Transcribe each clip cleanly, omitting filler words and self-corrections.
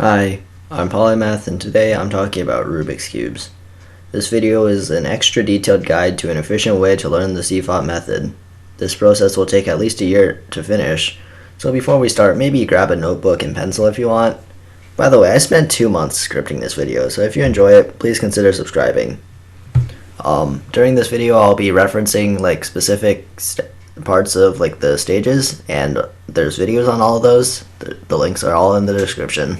Hi, I'm Polymath and today I'm talking about Rubik's Cubes. This video is an extra detailed guide to an efficient way to learn the CFOP method. This process will take at least a year to finish, so before we start, maybe grab a notebook and pencil if you want. By the way, I spent 2 months scripting this video, so if you enjoy it, please consider subscribing. During this video, I'll be referencing specific parts of the stages, and there's videos on all of those. The links are all in the description.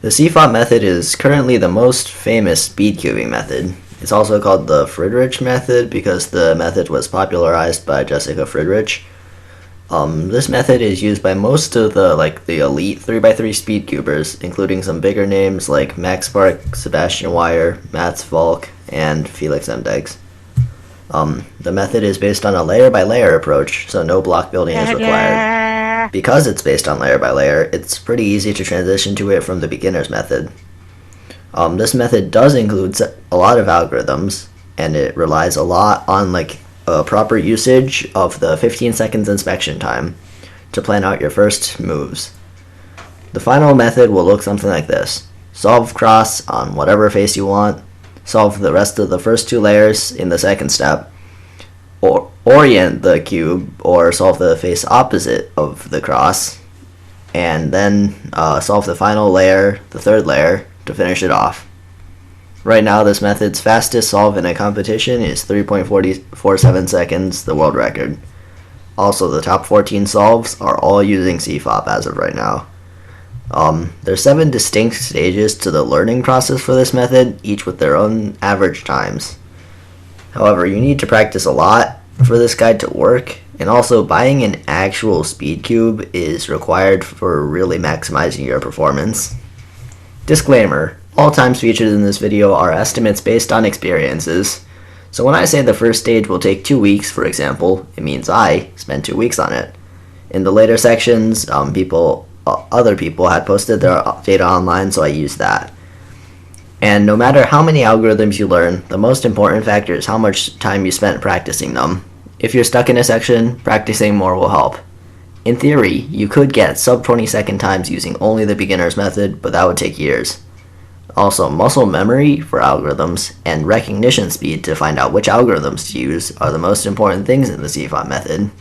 The CFOP method is currently the most famous speed cubing method. It's also called the Friedrich method because the method was popularized by Jessica Friedrich. This method is used by most of the elite 3x3 speed cubers, including some bigger names like Max Spark, Sebastian Weyer, Mats Volk, and Felix Mdeggs. The method is based on a layer-by-layer approach, so no block building is required. Because it's based on layer by layer, it's pretty easy to transition to it from the beginner's method. This method does include a lot of algorithms, and it relies a lot on a proper usage of the 15 seconds inspection time to plan out your first moves. The final method will look something like this. Solve cross on whatever face you want, solve the rest of the first 2 layers in the second step, or orient the cube or solve the face opposite of the cross, and then solve the final layer, the third layer, to finish it off. Right now, this method's fastest solve in a competition is 3.47 seconds, the world record. Also, the top 14 solves are all using CFOP as of right now. There's 7 distinct stages to the learning process for this method, each with their own average times. However, you need to practice a lot for this guide to work, and also buying an actual speed cube is required for really maximizing your performance. Disclaimer, all times featured in this video are estimates based on experiences. So when I say the first stage will take 2 weeks, for example, it means I spent 2 weeks on it. In the later sections, other people had posted their data online, so I used that. And no matter how many algorithms you learn, the most important factor is how much time you spent practicing them. If you're stuck in a section, practicing more will help. In theory, you could get sub 20 second times using only the beginner's method, but that would take years. Also, muscle memory for algorithms and recognition speed to find out which algorithms to use are the most important things in the CFOP method.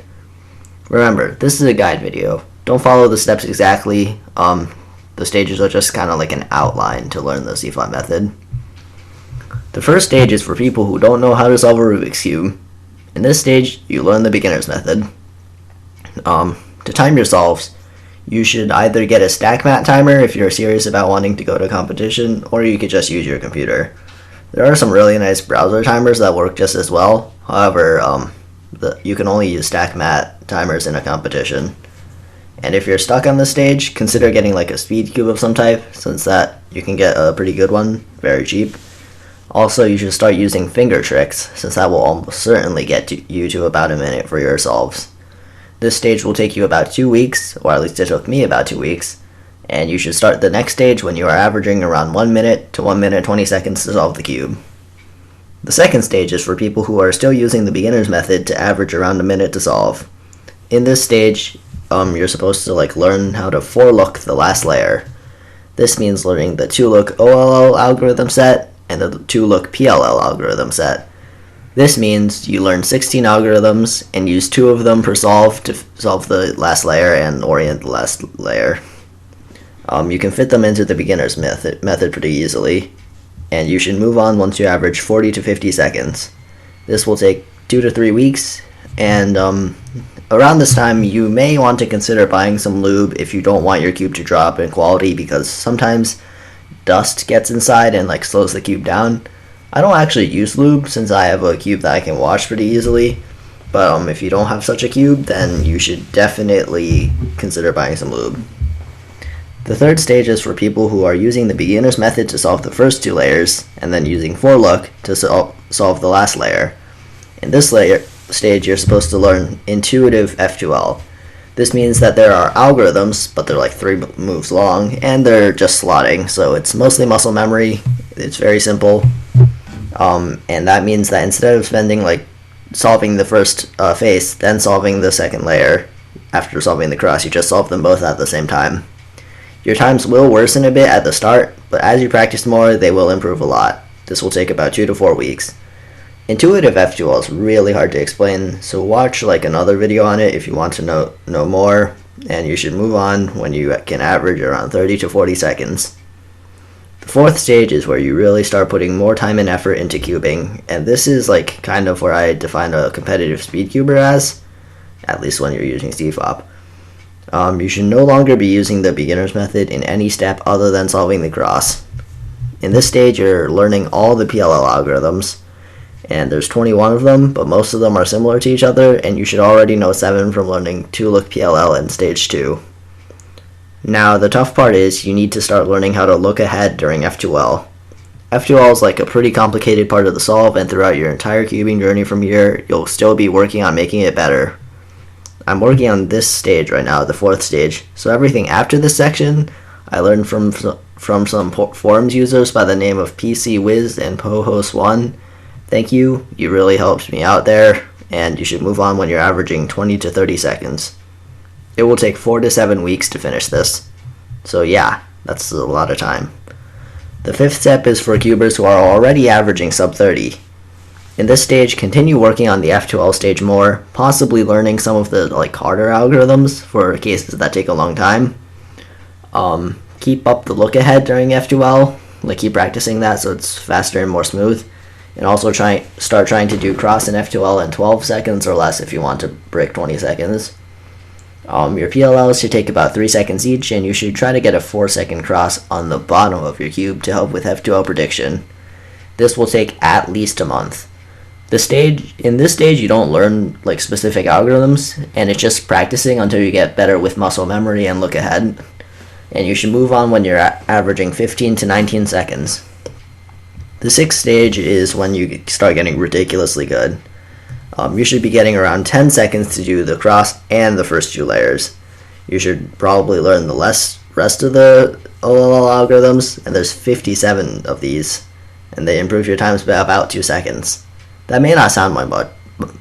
Remember, this is a guide video. Don't follow the steps exactly. The stages are just kind of like an outline to learn the CFOP method. The first stage is for people who don't know how to solve a Rubik's Cube. In this stage, you learn the beginner's method. To time your solves, you should either get a stack mat timer if you're serious about wanting to go to competition, or you could just use your computer. There are some really nice browser timers that work just as well. However, you can only use stack mat timers in a competition. And if you're stuck on this stage, consider getting a speed cube of some type, since that you can get a pretty good one, very cheap. Also, you should start using finger tricks, since that will almost certainly get you to about a minute for your solves. This stage will take you about 2 weeks, or at least it took me about 2 weeks, and you should start the next stage when you are averaging around 1 minute to 1 minute 20 seconds to solve the cube. The second stage is for people who are still using the beginner's method to average around a minute to solve. In this stage, you're supposed to learn how to for-look the last layer. This means learning the 2-look OLL algorithm set and the 2-look PLL algorithm set. This means you learn 16 algorithms and use 2 of them per solve to solve the last layer and orient the last layer. You can fit them into the beginner's method pretty easily, and you should move on once you average 40 to 50 seconds. This will take 2 to 3 weeks, and around this time, you may want to consider buying some lube if you don't want your cube to drop in quality, because sometimes dust gets inside and slows the cube down. I don't actually use lube since I have a cube that I can wash pretty easily, but if you don't have such a cube, then you should definitely consider buying some lube. The third stage is for people who are using the beginner's method to solve the first 2 layers, and then using for-look to solve the last layer. In this stage, you're supposed to learn intuitive F2L. This means that there are algorithms, but they're 3 moves long, and they're just slotting, so it's mostly muscle memory. It's very simple, and that means that instead of spending solving the first face, then solving the second layer, after solving the cross, you just solve them both at the same time. Your times will worsen a bit at the start, but as you practice more, they will improve a lot. This will take about 2 to 4 weeks. Intuitive F2L is really hard to explain, so watch like another video on it if you want to know more, and you should move on when you can average around 30 to 40 seconds. The fourth stage is where you really start putting more time and effort into cubing, and this is like kind of where I define a competitive speed cuber as, at least when you're using CFOP. You should no longer be using the beginner's method in any step other than solving the cross. In this stage, you're learning all the PLL algorithms, and there's 21 of them, but most of them are similar to each other, and you should already know 7 from learning 2-look PLL in stage 2. Now, the tough part is you need to start learning how to look ahead during F2L. F2L is like a pretty complicated part of the solve, and throughout your entire cubing journey from here, you'll still be working on making it better. I'm working on this stage right now, the fourth stage, so everything after this section I learned from some forums users by the name of PCWiz and PoHost1. Thank you, you really helped me out there, and you should move on when you're averaging 20 to 30 seconds. It will take 4 to 7 weeks to finish this, so yeah, that's a lot of time. The fifth step is for cubers who are already averaging sub 30. In this stage, continue working on the F2L stage more, possibly learning some of the harder algorithms for cases that take a long time. Keep up the look ahead during F2L, keep practicing that so it's faster and more smooth. And also start trying to do cross and F2L in 12 seconds or less if you want to break 20 seconds. Your PLLs should take about 3 seconds each, and you should try to get a 4-second cross on the bottom of your cube to help with F2L prediction. This will take at least a month. In this stage, you don't learn specific algorithms, and it's just practicing until you get better with muscle memory and look ahead. And you should move on when you're averaging 15 to 19 seconds. The sixth stage is when you start getting ridiculously good. You should be getting around 10 seconds to do the cross and the first 2 layers. You should probably learn the rest of the OLL algorithms, and there's 57 of these, and they improve your times by about 2 seconds. That may not sound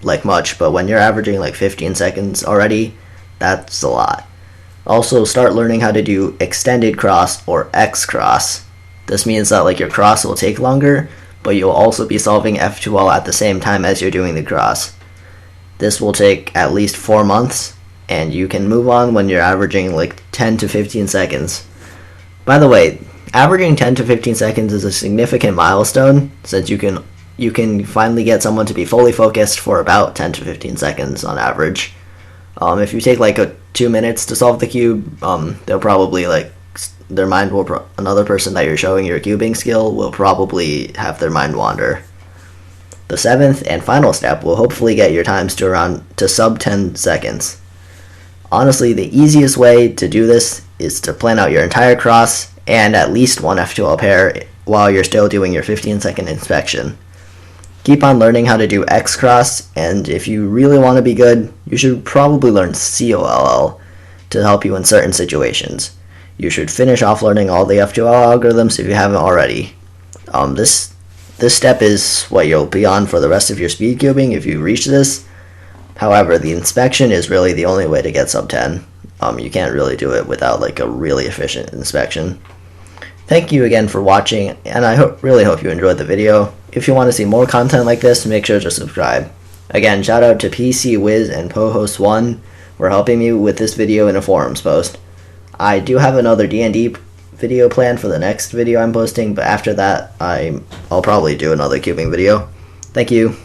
like much, but when you're averaging 15 seconds already, that's a lot. Also, start learning how to do extended cross or X cross. This means that your cross will take longer, but you'll also be solving F2L at the same time as you're doing the cross. This will take at least 4 months, and you can move on when you're averaging 10 to 15 seconds. By the way, averaging 10 to 15 seconds is a significant milestone, since you can finally get someone to be fully focused for about 10 to 15 seconds on average. If you take 2 minutes to solve the cube, they'll probably another person that you're showing your cubing skill will probably have their mind wander. The seventh and final step will hopefully get your times to sub 10 seconds. Honestly, the easiest way to do this is to plan out your entire cross and at least one F2L pair while you're still doing your 15-second inspection. Keep on learning how to do X cross, and if you really want to be good, you should probably learn COLL to help you in certain situations. You should finish off learning all the F2L algorithms if you haven't already. This step is what you'll be on for the rest of your speed cubing if you reach this. However, the inspection is really the only way to get sub 10. You can't really do it without a really efficient inspection. Thank you again for watching, and I really hope you enjoyed the video. If you want to see more content like this, make sure to subscribe. Again, shout out to PCWiz and PoHost1 for helping me with this video in a forums post. I do have another D&D video planned for the next video I'm posting, but after that, I'll probably do another cubing video. Thank you.